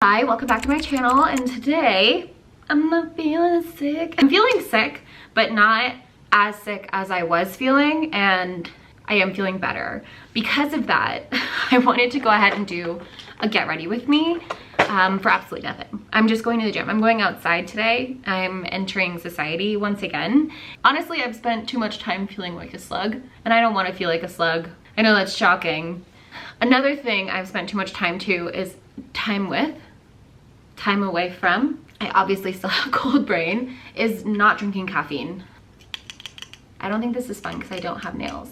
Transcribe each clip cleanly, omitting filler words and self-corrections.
Hi, welcome back to my channel, and today I'm not feeling sick. I'm feeling sick, but not as sick as I was feeling, and I am feeling better. Because of that, I wanted to go ahead and do a get ready with me for absolutely nothing. I'm just going to the gym. I'm going outside today. I'm entering society once again. Honestly, I've spent too much time feeling like a slug, and I don't want to feel like a slug. I know that's shocking. Another thing I've spent too much time to is time away from, I obviously still have a cold brain, is not drinking caffeine. I don't think this is fun because I don't have nails.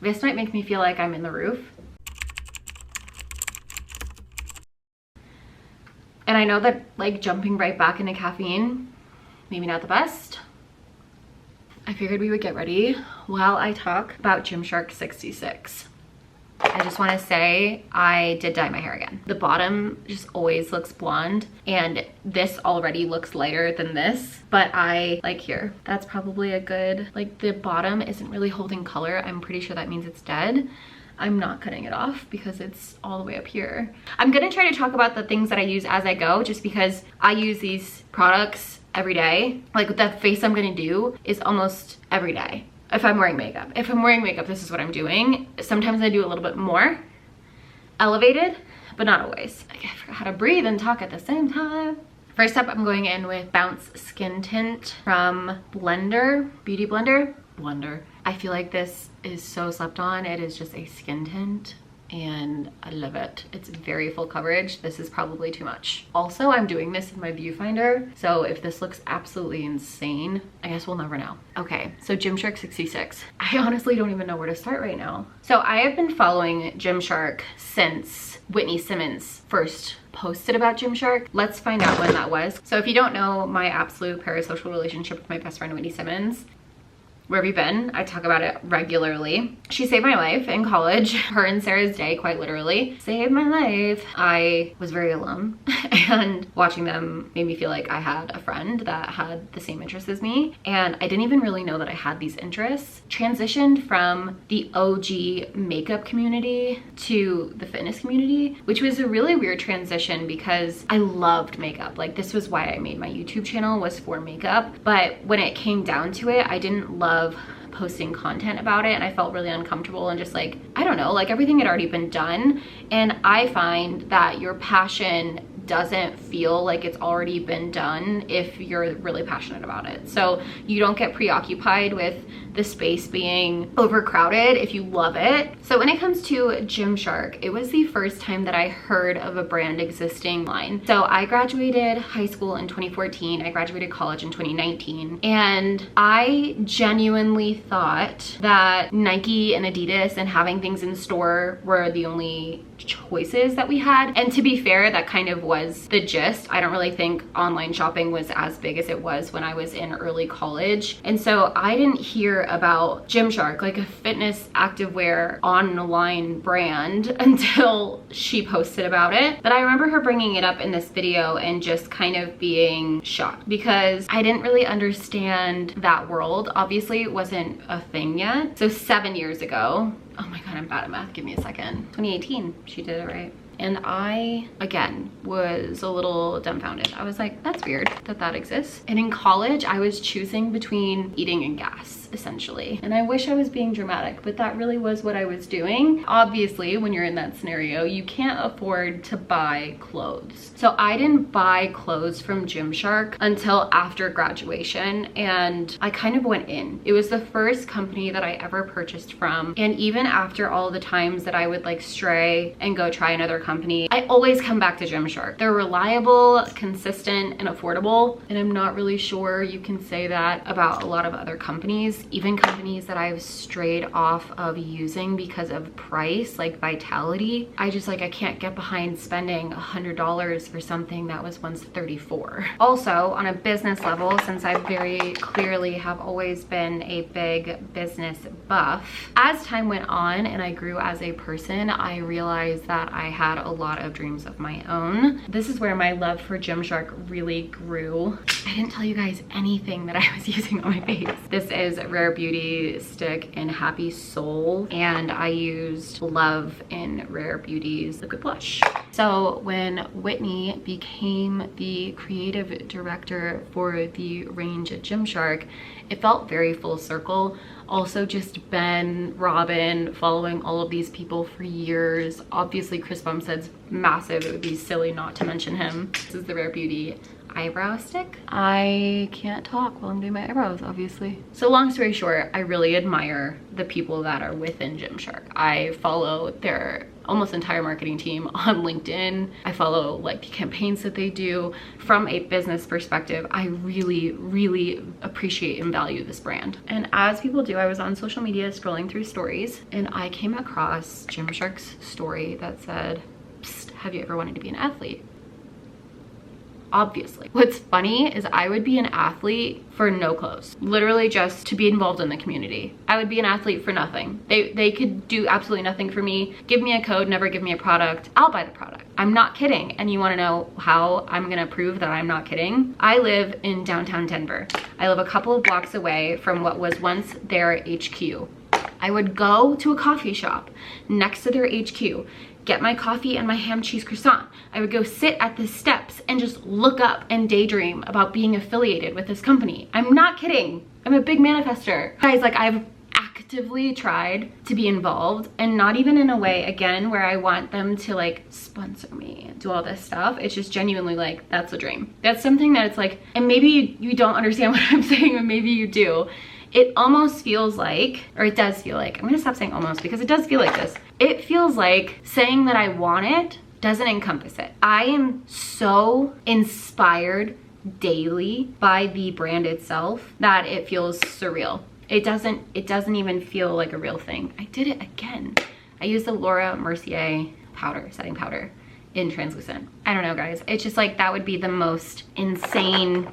This might make me feel like I'm in the roof. And I know that like jumping right back into caffeine, maybe not the best. I figured we would get ready while I talk about Gymshark66. I just want to say I did dye my hair again. The bottom just always looks blonde, and this already looks lighter than this, but I like here. That's probably a good, like the bottom isn't really holding color. I'm pretty sure that means it's dead. I'm not cutting it off because it's all the way up here. I'm gonna try to talk about the things that I use as I go, just because I use these products every day. Like the face I'm gonna do is almost every day. If I'm wearing makeup. If I'm wearing makeup, this is what I'm doing. Sometimes I do a little bit more elevated, but not always. I forgot how to breathe and talk at the same time. First up, I'm going in with Bounce Skin Tint from Beauty Blender. I feel like this is so slept on. It is just a skin tint, and I love it. It's very full coverage. This is probably too much. Also, I'm doing this in my viewfinder, so if this looks absolutely insane, I guess we'll never know. Okay, so Gymshark66. I honestly don't even know where to start right now. So I have been following Gymshark since Whitney Simmons first posted about Gymshark. Let's find out when that was. So if you don't know my absolute parasocial relationship with my best friend Whitney Simmons, where have you been? I talk about it regularly. She saved my life in college. Her and Sarah's day, quite literally, saved my life. I was very alone, and watching them made me feel like I had a friend that had the same interests as me, and I didn't even really know that I had these interests. Transitioned from the OG makeup community to the fitness community, which was a really weird transition because I loved makeup. Like, this was why I made my YouTube channel, was for makeup. But when it came down to it, I didn't love posting content about it, and I felt really uncomfortable and just like, I don't know, like everything had already been done. And I find that your passion doesn't feel like it's already been done if you're really passionate about it. So you don't get preoccupied with the space being overcrowded if you love it. So when it comes to Gymshark, it was the first time that I heard of a brand existing line. So I graduated high school in 2014. I graduated college in 2019. And I genuinely thought that Nike and Adidas and having things in store were the only choices that we had. And to be fair, that kind of was the gist. I don't really think online shopping was as big as it was when I was in early college. And so I didn't hear about Gymshark, like a fitness activewear online brand, until she posted about it. But I remember her bringing it up in this video and just kind of being shocked because I didn't really understand that world. Obviously, it wasn't a thing yet. So 7 years ago, oh my God, I'm bad at math, give me a second. 2018, she did it right. And I, again, was a little dumbfounded. I was like, that's weird that that exists. And in college, I was choosing between eating and gas, essentially. And I wish I was being dramatic, but that really was what I was doing. Obviously, when you're in that scenario, you can't afford to buy clothes. So I didn't buy clothes from Gymshark until after graduation, and I kind of went in. It was the first company that I ever purchased from. And even after all the times that I would like stray and go try another company, I always come back to Gymshark. They're reliable, consistent, and affordable. And I'm not really sure you can say that about a lot of other companies, even companies that I've strayed off of using because of price, like Vitality. I can't get behind spending $100 for something that was once $34. Also, on a business level, since I very clearly have always been a big business buff, as time went on and I grew as a person, I realized that I had had a lot of dreams of my own. This is where my love for Gymshark really grew. I didn't tell you guys anything that I was using on my face. This is Rare Beauty Stick in Happy Soul, and I used Love in Rare Beauty's liquid blush. So when Whitney became the creative director for the range at Gymshark, it felt very full circle. Also just Ben, Robin, following all of these people for years. Obviously Chris Bumstead's massive, it would be silly not to mention him. This is the Rare Beauty eyebrow stick. I can't talk while I'm doing my eyebrows, obviously. So long story short, I really admire the people that are within Gymshark. I follow their almost entire marketing team on LinkedIn. I follow like the campaigns that they do. From a business perspective, I really appreciate and value this brand. And as people do, I was on social media scrolling through stories, and I came across Gymshark's story that said, "Psst, have you ever wanted to be an athlete?" Obviously. What's funny is I would be an athlete for no clothes, literally just to be involved in the community. I would be an athlete for nothing. They could do absolutely nothing for me. Give me a code, never give me a product. I'll buy the product. I'm not kidding. And you wanna know how I'm gonna prove that I'm not kidding? I live in downtown Denver. I live a couple of blocks away from what was once their HQ. I would go to a coffee shop next to their HQ, get my coffee and my ham cheese croissant. I would go sit at the steps and just look up and daydream about being affiliated with this company. I'm not kidding. I'm a big manifester. Guys, like I've actively tried to be involved, and not even in a way, again, where I want them to like sponsor me and do all this stuff. It's just genuinely like, that's a dream. That's something that it's like, and maybe you don't understand what I'm saying, but maybe you do. It almost feels like, or it does feel like, I'm gonna stop saying almost because it does feel like this. It feels like saying that I want it doesn't encompass it. I am so inspired daily by the brand itself that it feels surreal. It doesn't even feel like a real thing. I did it again. I used the Laura Mercier powder, setting powder in translucent. I don't know, guys. It's just like, that would be the most insane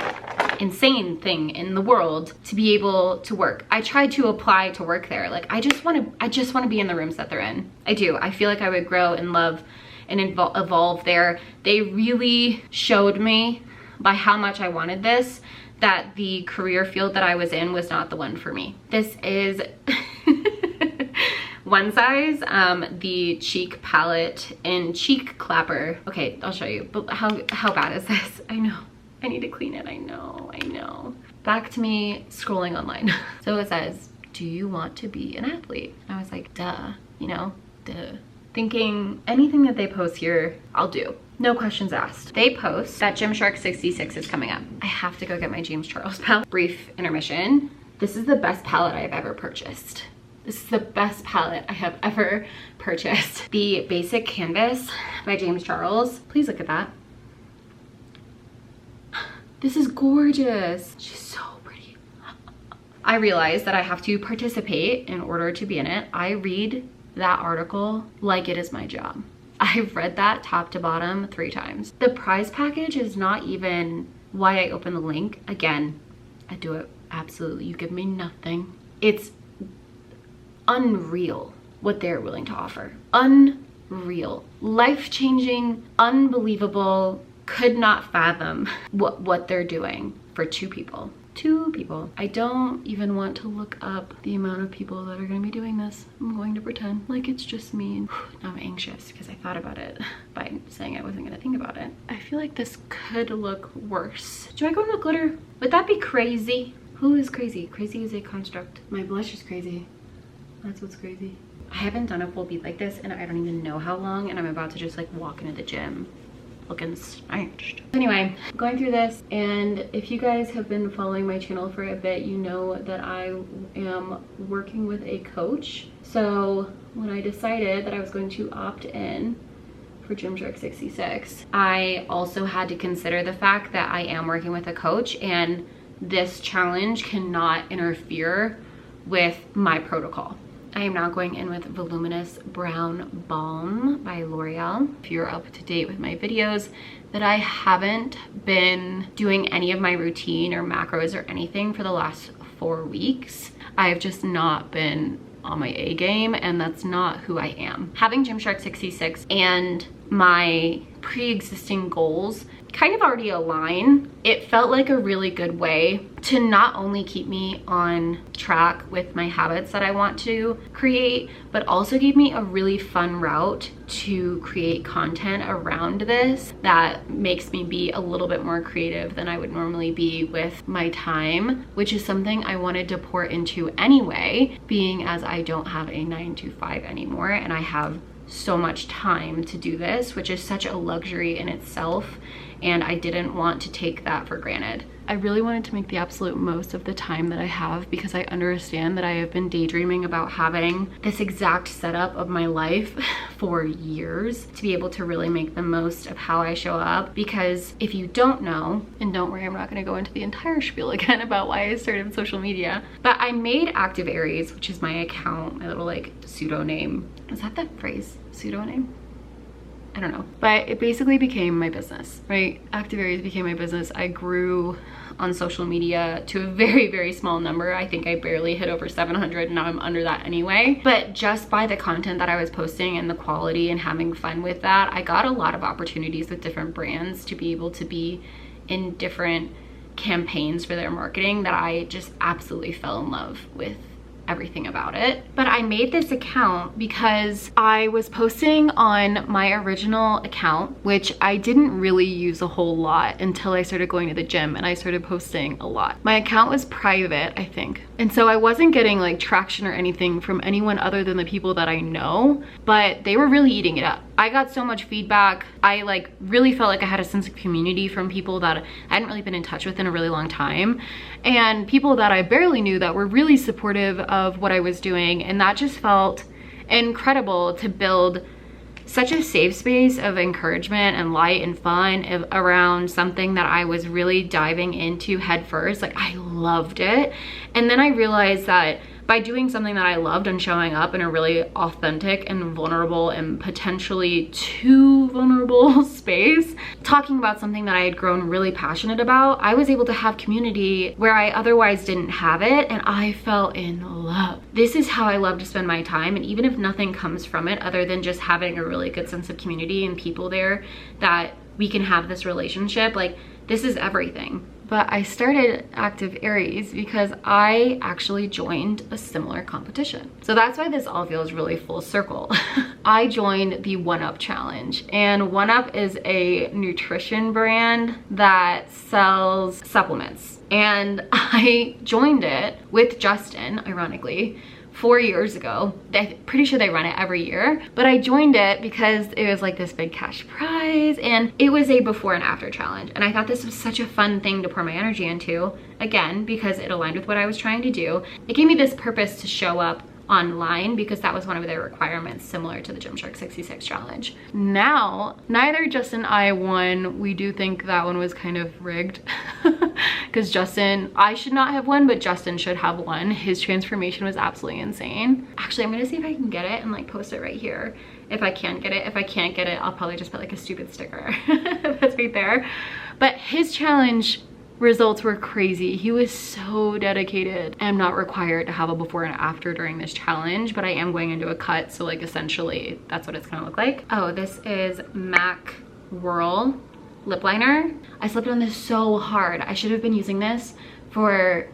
thing in the world to be able to work. I tried to apply to work there. Like I just want to be in the rooms that they're in. I do. I feel like I would grow and love and evolve there. They really showed me by how much I wanted this that the career field that I was in was not the one for me. This is one size, the cheek palette in Cheek Clapper. Okay, I'll show you. But how bad is this? I know. I need to clean it. I know. Back to me scrolling online. So it says, do you want to be an athlete? I was like, duh, you know, duh. Thinking anything that they post here, I'll do. No questions asked. They post that Gymshark66 is coming up. I have to go get my James Charles palette. Brief intermission. This is the best palette I have ever purchased. This is the best palette I have ever purchased. The Basic Canvas by James Charles. Please look at that. This is gorgeous. She's so pretty. I realized that I have to participate in order to be in it. I read that article like it is my job. I've read that top to bottom 3 times. The prize package is not even why I open the link. Again, I do it absolutely. You give me nothing. It's unreal what they're willing to offer. Unreal. Life-changing, unbelievable. Could not fathom what they're doing for 2 people. 2 people. I don't even want to look up the amount of people that are going to be doing this. I'm going to pretend like it's just me. Now I'm anxious because I thought about it by saying I wasn't going to think about it. I feel like this could look worse. Do I go in with glitter? Would that be crazy? Who is crazy? Crazy is a construct. My blush is crazy. That's what's crazy. I haven't done a full bead like this and I don't even know how long, and I'm about to just like walk into the gym looking snatched. Anyway, going through this, and if you guys have been following my channel for a bit, you know that I am working with a coach. So when I decided that I was going to opt in for Gymshark66, I also had to consider the fact that I am working with a coach and this challenge cannot interfere with my protocol. I am now going in with Voluminous Brown Balm by L'Oreal. If you're up to date with my videos, that I haven't been doing any of my routine or macros or anything for the last 4 weeks. I've just not been on my A game, and that's not who I am. Having Gymshark66 and my pre-existing goals kind of already align, it felt like a really good way to not only keep me on track with my habits that I want to create, but also give me a really fun route to create content around this that makes me be a little bit more creative than I would normally be with my time, which is something I wanted to pour into anyway, being as I don't have a 9-to-5 anymore and I have so much time to do this, which is such a luxury in itself, and I didn't want to take that for granted. I really wanted to make the absolute most of the time that I have, because I understand that I have been daydreaming about having this exact setup of my life for years, to be able to really make the most of how I show up. Because if you don't know, and don't worry, I'm not going to go into the entire spiel again about why I started social media, but I made Active Aries, which is my account, my little like pseudonym. Is that the phrase? Pseudonym? I don't know, but it basically became my business, right? Active Aries became my business. I grew on social media to a very, very small number. I think I barely hit over 700, and now I'm under that anyway. But just by the content that I was posting and the quality and having fun with that, I got a lot of opportunities with different brands to be able to be in different campaigns for their marketing that I just absolutely fell in love with everything about it. But I made this account because I was posting on my original account, which I didn't really use a whole lot until I started going to the gym, and I started posting a lot. My account was private, I think, and so I wasn't getting like traction or anything from anyone other than the people that I know, but they were really eating it up. I got so much feedback. I like really felt like I had a sense of community from people that I hadn't really been in touch with in a really long time, and people that I barely knew that were really supportive of what I was doing. And that just felt incredible, to build such a safe space of encouragement and light and fun around something that I was really diving into head first. Like, I loved it. And then I realized that by doing something that I loved and showing up in a really authentic and vulnerable and potentially too vulnerable space, talking about something that I had grown really passionate about, I was able to have community where I otherwise didn't have it, and I fell in love. This is how I love to spend my time, and even if nothing comes from it other than just having a really good sense of community and people there that we can have this relationship, like, this is everything. But I started Active Aries because I actually joined a similar competition. So that's why this all feels really full circle. I joined the 1UP challenge, and 1UP is a nutrition brand that sells supplements. And I joined it with Justin, ironically, 4 years ago. I'm pretty sure they run it every year, but I joined it because it was like this big cash prize, and it was a before and after challenge. And I thought this was such a fun thing to pour my energy into, again, because it aligned with what I was trying to do. It gave me this purpose to show up online because that was one of their requirements, similar to the Gymshark66 challenge. Now, neither Justin and I won. We do think that one was kind of rigged because Justin, I should not have won, but Justin should have won. His transformation was absolutely insane. Actually, I'm gonna see if I can get it and like post it right here. If I can get it. If I can't get it, I'll probably just put like a stupid sticker that's right there. But his challenge results were crazy. He was so dedicated. I'm not required to have a before and after during this challenge, but I am going into a cut, so like essentially that's what it's gonna look like. Oh, this is MAC Whirl lip liner. I slept on this so hard. I should have been using this for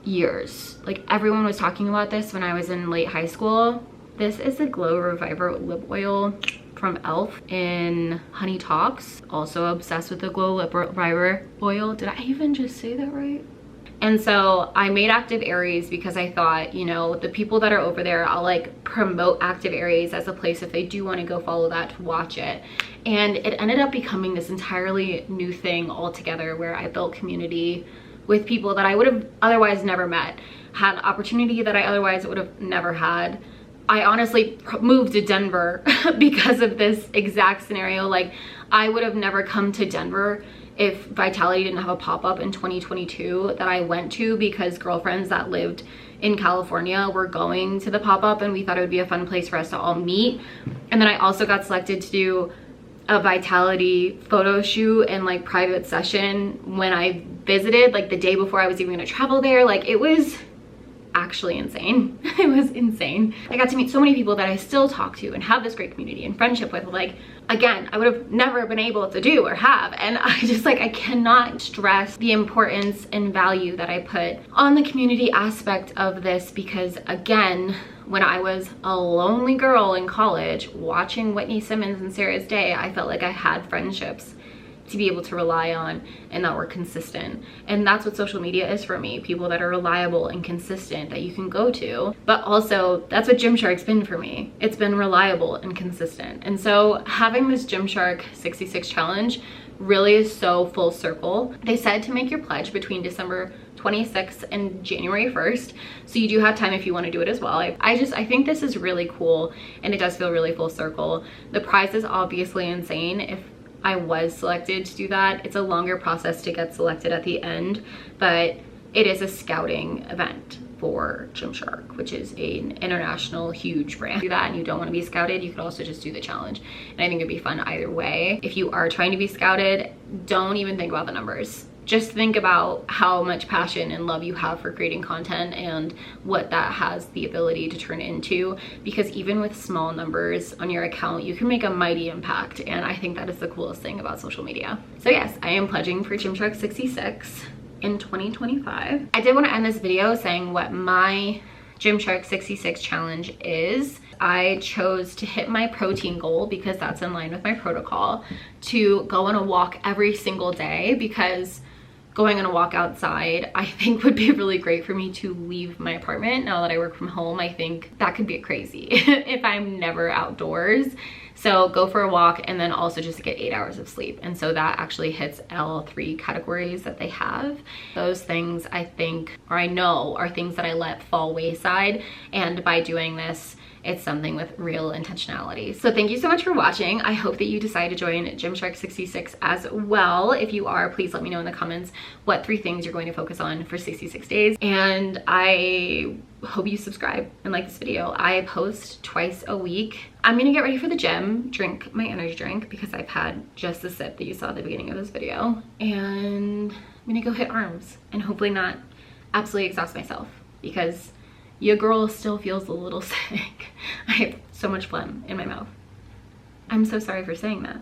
years. Like, everyone was talking about this when I was in late high school. This is the Glow Reviver lip oil from e.l.f. in Honey Talks. Also obsessed with the Glow Lip Reviver oil. Did I even just say that right? And so I made Active Aries because I thought, you know, the people that are over there, I'll like promote Active Aries as a place if they do want to go follow that, to watch it. And it ended up becoming this entirely new thing altogether, where I built community with people that I would have otherwise never met, had opportunity that I otherwise would have never had. I honestly moved to Denver because of this exact scenario. Like, I would have never come to Denver if Vitality didn't have a pop-up in 2022 that I went to, because girlfriends that lived in California were going to the pop-up, and we thought it would be a fun place for us to all meet. And then I also got selected to do a Vitality photo shoot and like private session when I visited, like the day before I was even gonna travel there. Like, it was actually insane. It was insane. I got to meet so many people that I still talk to and have this great community and friendship with. Like, again, I would have never been able to do or have. And I just like, I cannot stress the importance and value that I put on the community aspect of this, because again, when I was a lonely girl in college watching Whitney Simmons and Sarah's Day, I felt like I had friendships to be able to rely on and that were consistent. And that's what social media is for me, people that are reliable and consistent that you can go to. But also that's what Gymshark's been for me. It's been reliable and consistent. And so having this Gymshark66 challenge really is so full circle. They said to make your pledge between December 26th and January 1st, so you do have time if you want to do it as well. I think this is really cool, and it does feel really full circle. The prize is obviously insane. If I was selected to do that, it's a longer process to get selected at the end, but it is a scouting event for Gymshark, which is an international huge brand. Do that and you don't want to be scouted, you could also just do the challenge, and I think it'd be fun either way. If you are trying to be scouted, don't even think about the numbers. Just think about how much passion and love you have for creating content and what that has the ability to turn into, because even with small numbers on your account, you can make a mighty impact. And I think that is the coolest thing about social media. So yes, I am pledging for Gymshark66 in 2025. I did want to end this video saying what my Gymshark66 challenge is. I chose to hit my protein goal because that's in line with my protocol, to go on a walk every single day, because going on a walk outside I think would be really great for me to leave my apartment. Now that I work from home, I think that could be crazy if I'm never outdoors. So go for a walk and then also just get 8 hours of sleep. And so that actually hits all 3 categories that they have. Those things I think, or I know, are things that I let fall wayside. And by doing this, it's something with real intentionality. So thank you so much for watching. I hope that you decide to join Gymshark66 as well. If you are, please let me know in the comments what 3 things you're going to focus on for 66 days. And I hope you subscribe and like this video. I post twice a week. I'm gonna get ready for the gym, drink my energy drink because I've had just the sip that you saw at the beginning of this video. And I'm gonna go hit arms and hopefully not absolutely exhaust myself, because your girl still feels a little sick. I have so much phlegm in my mouth. I'm so sorry for saying that.